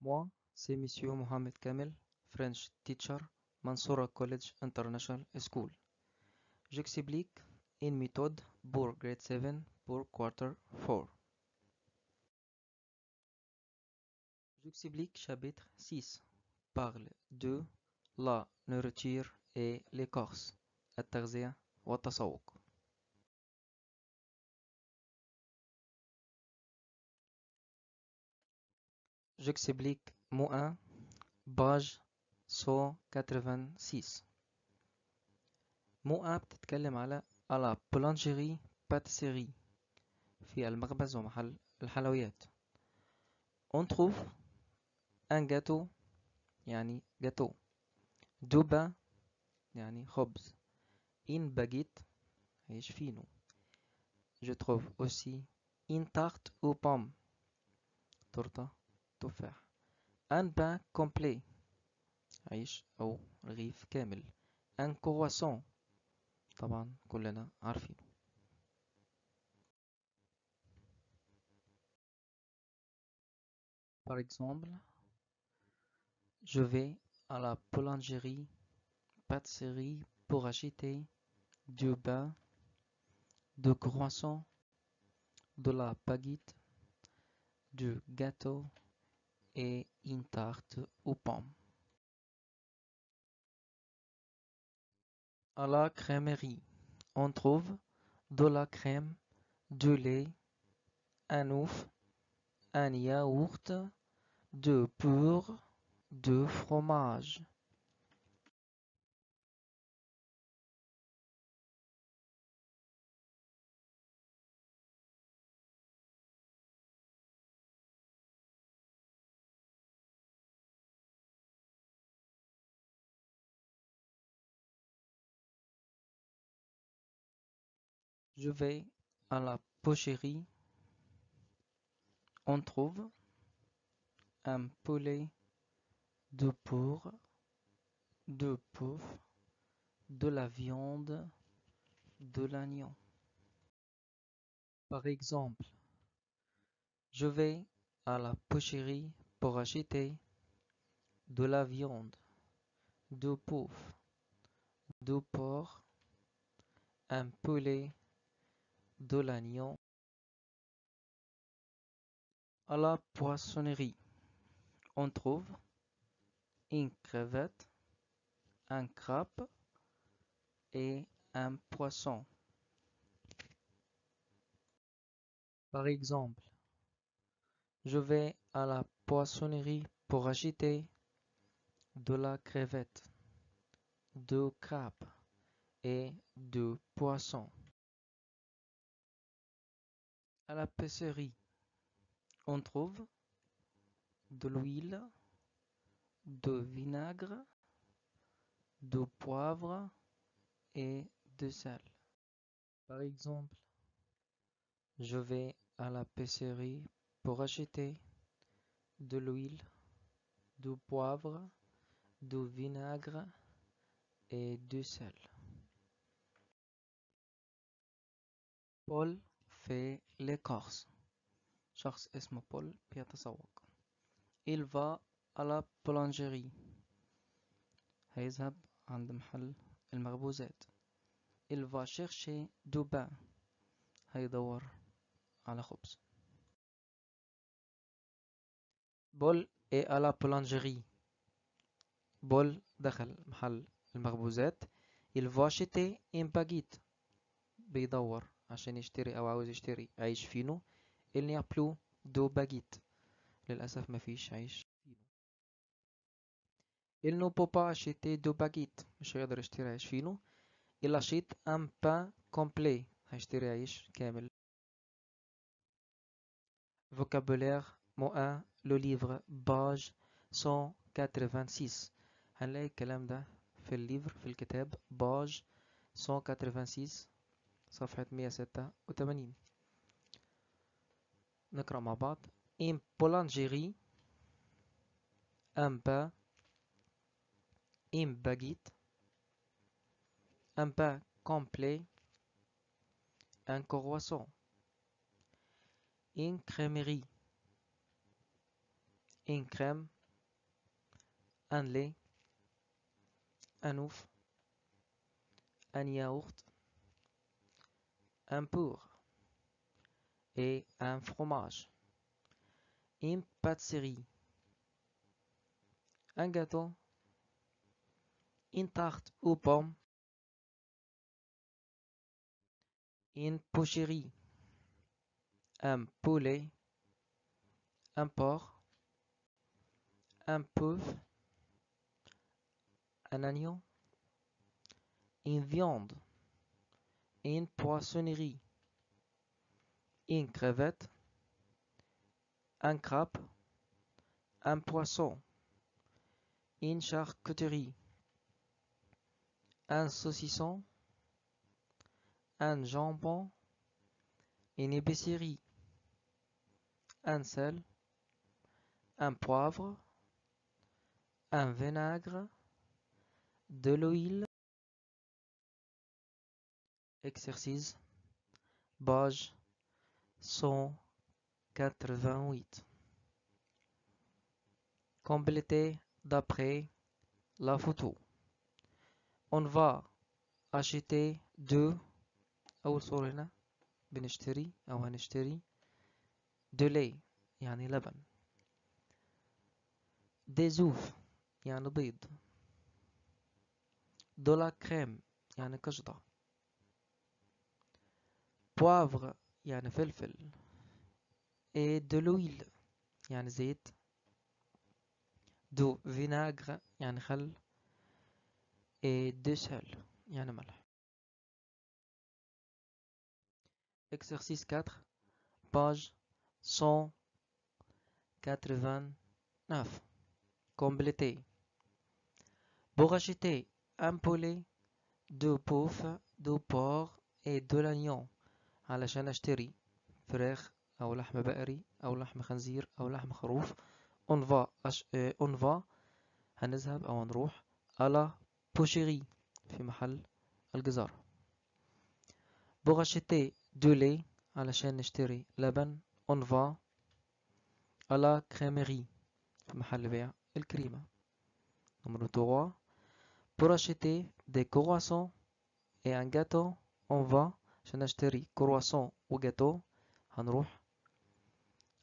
Moi, c'est Monsieur Mohamed Kamel, French teacher, Mansoura College International School. J'explique une méthode pour grade 7 pour quarter 4. J'explique chapitre 6. Parle de la nourriture et l'écorce. التغذية والتسوق. J'explique mot 1, page 186. mot 1 بتتكلم على boulangerie pâtisserie في المخبز ومحل الحلويات. On trouve un gâteau يعني gâteau, du pain يعني خبز, une baguette عيش فينو. Je trouve aussi une tarte aux pommes, torta تفاح. Un pain complet عيش أو رغيف كامل. Un croissant طبعا كلنا عارفينه. Par exemple, je vais à la boulangerie pâtisserie pour acheter du pain, du croissant, de la baguette, du gâteau et une tarte aux pommes. À la crèmerie, on trouve de la crème, du lait, un œuf, un yaourt, du beurre, du fromage. Je vais à la boucherie, on trouve un poulet, du porc, du bœuf, de la viande, de l'agneau. Par exemple, je vais à la boucherie pour acheter de la viande, du bœuf, du porc, un poulet, de l'agneau. À la poissonnerie, on trouve une crevette, un crabe et un poisson. Par exemple, je vais à la poissonnerie pour acheter de la crevette, du crabe et du poisson. À la pêcherie, on trouve de l'huile, du vinaigre, du poivre et du sel. Par exemple, je vais à la pêcherie pour acheter de l'huile, du poivre, du vinaigre et du sel. Paul fait l'écorce. شخص اسمه بول بيتسوق. Il va à la boulangerie. هيذهب عند محل المخبوزات. Il va chercher du pain. هيدور على خبز. بول est à la boulangerie. بول دخل محل المخبوزات. Il va acheter une baguette. بيدور عشان يشتري أو عاوز يشتري عيش فينو. Il n'y a plus de baguette. للأسف مفيش عيش فينو. Il ne peut pas acheter de baguette. مش هيقدر يشتري عيش فينو. Il achète un pain complet. هيشتري عيش كامل. Vocabulaire mot 1 le livre page 186. هنلاقي الكلام ده في الليفر في الكتاب page 186 صفحة 186. نقرأ مع بعض. Une boulangerie, un pain, une baguette, un pain complet, un croissant, une crèmerie, une crème, un lait, un œuf, un yaourt, un beurre et un fromage, une pâtisserie, un gâteau, une tarte aux pommes, une boucherie, un poulet, un porc, un bœuf, un agneau, une viande, une poissonnerie, une crevette, un crabe, un poisson, une charcuterie, un saucisson, un jambon, une épicerie, un sel, un poivre, un vinaigre, de l'huile. Exercice, page 188. Complétez d'après la photo. On va acheter أول صورة هنا بنشتري أو هنشتري de lait يعني لبن، des œufs يعني بيض، de la crème يعني قشطة، poivre يعني فلفل، et de l'huile يعني زيت، du vinaigre يعني خل، et de sel يعني ملح. Exercice 4, page 189. Complétez. Pour acheter un poulet, deux bœufs, deux porcs et de l'agneau علشان اشتري فراخ او لحم بقري او لحم خنزير او لحم خروف on va هنذهب او نروح à la boucherie في محل الجزار. pour acheter du lait علشان نشتري لبن on va à la crèmerie في محل بيع الكريمة. Numéro 3. Pour acheter des croissants et un gâteau on va عشان نشتري croissant وجاتو هنروح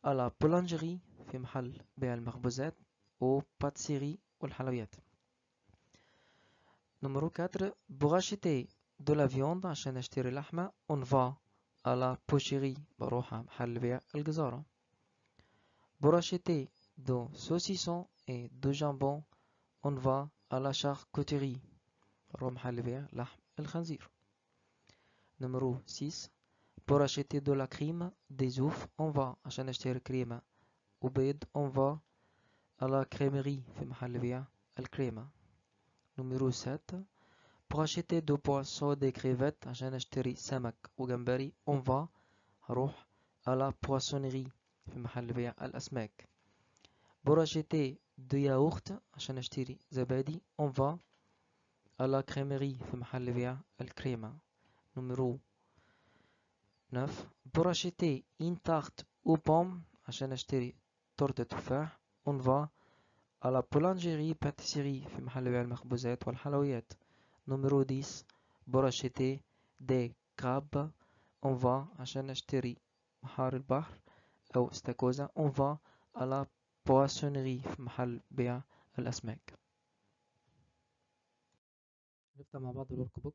à la boulangerie في محل بيع المخبوزات و pâtisserie والحلويات. Numéro 4. Pour acheter de la viande عشان نشتري لحمة on va à la boucherie بروح على محل بيع الجزارة. Pour acheter du saucisson et du jambon on va à la charcuterie بروح محل بيع لحم الخنزير. Numéro 6. Pour acheter de la crème, des œufs on va عشان نشتري كريمة وبيض on va à la crèmerie في محل بيع الكريمة. Numéro 7. Pour acheter du poisson des crevettes عشان نشتري سمك وجمبري on va هروح à la poissonnerie في محل بيع الأسماك. Pour acheter du yaourt عشان نشتري زبادي on va à la crèmerie في محل بيع الكريمة. Numéro 9. Pour acheter une tarte aux pommes عشان نشتري تورتة تفاح on va à la boulangerie pâtisserie في محل بيع المخبوزات والحلويات. Numéro 10. Pour acheter des crabes on va عشان نشتري محار البحر أو استاكوزا on va à la poissonnerie في محل بيع الأسماك. نفتح مع بعض الورك بوك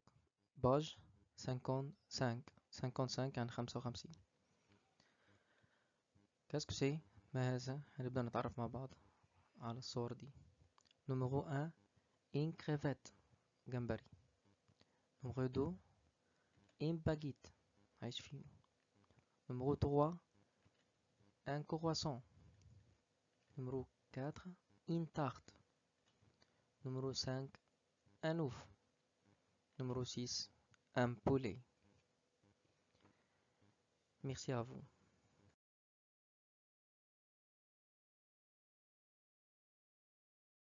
باج 55 عن 55. كاسكو سي ما هذا؟ هنبدأ نتعرف مع بعض على الصور دي. نمرو 1 une crevette جمبري. نمرو 2 une baguette عيش فينو. نمرو 3 un croissant. Numéro 4 une tarte. Numéro 5 un œuf. Numéro 6 un poulet. Merci à vous.